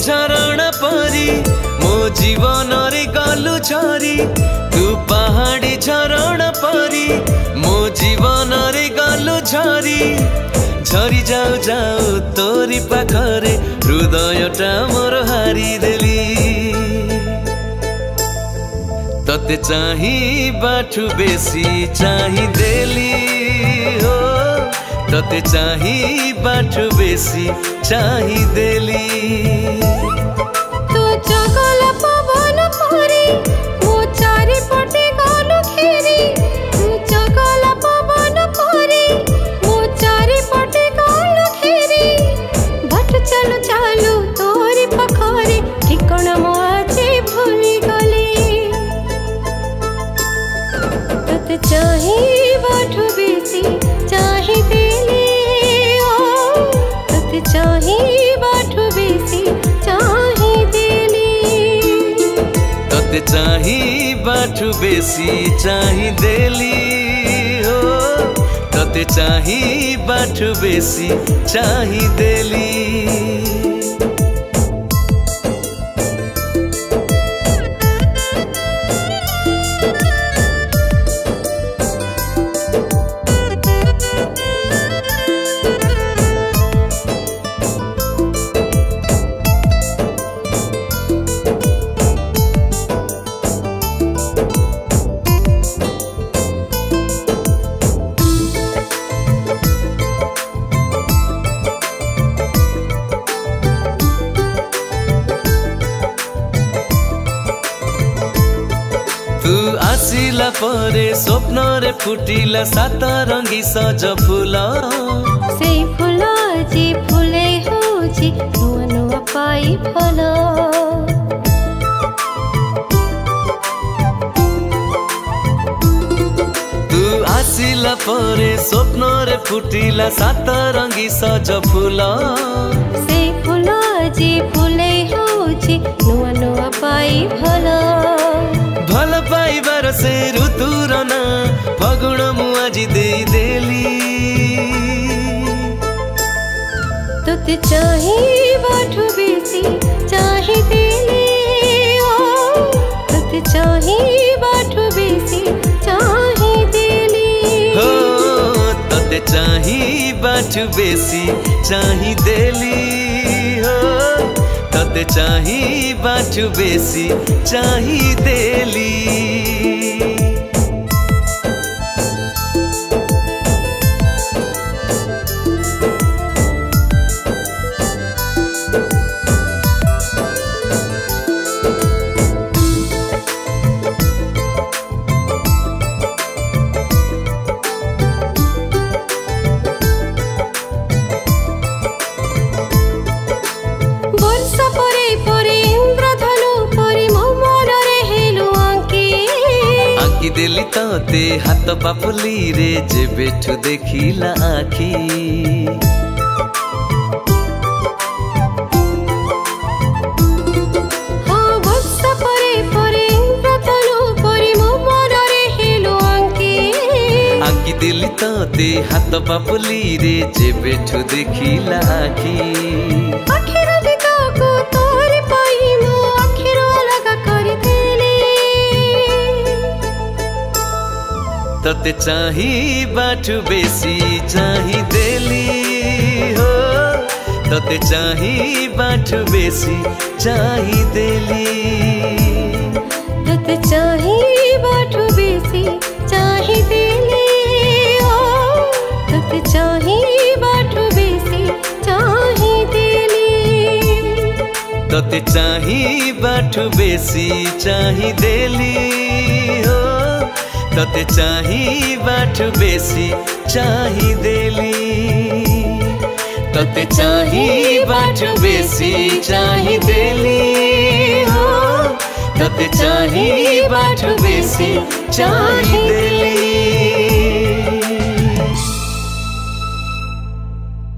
झरणा परी मो जीवन रे गलु झरी तू पहाड़ी झरणा परी मो जीवन रे गलु झरी झरी जाऊ जाऊ तोरी पाखरे हृदयटा मोर हारी देली तते चाही बाठु बेसी चाही देली हो तते चाही बाठु बेसी चाही देली तू जगल पवन परी मो चारि पटे गलु घेरी तू जगल पवन परी मो चारि पटे गलु घेरी बाट चलु चालू तोरी पाखरे ठिकाना मो आजे भूली गली तते चाही बाठु बेसी चाही देली ओ तते चाही बाठु बेसी चाही देली तते चाही बाठु बेसी चाही देली हो तते चाही बाठु बेसी चाही देली आसिला परे स्वप्न रे फुटिला सात रंगी सज फूल से फूल जी फूले होची नुआ नुआ पाई फल तू आसिला परे स्वप्न रे फुटिला सात रंगी सज फूल से फूल जी फूले होची नुआ नुआ पाई फल भल पाइबार से ऋतुर ना फगुण मु आज देई देली तते चाही बाठु बेसी चाही देली ओ तते चाही बाठु बेसी चाही देली हो तते चाही बाठु बेसी चाही देली हो तते चाही बाठु बेसी चाही देली देली तते हाथ पापुली रे जे बेठु देखिला आखी हाँ वर्ष परे परे प्रथनु परे मो मन रे हेलो आंकी देली तते हाथ पापुली रे जे बेठु देखिला आखी आखिर देखा को तोरे पाई मो आखिर लगा कर देली तते चाही बाठु बेसी चाही देली हो तते चाही बाठु बेसी चाही देली तते चाही बाठु बेसी चाही देली ओ तते चाही बाठु बेसी चाही देली तते चाही बाठु बेसी चाही देली हो तते चाही बाठु बेसी चाही देली तते चाही बाठु बेसी चाही देली हो तते चाही बाठु बेसी चाही देली।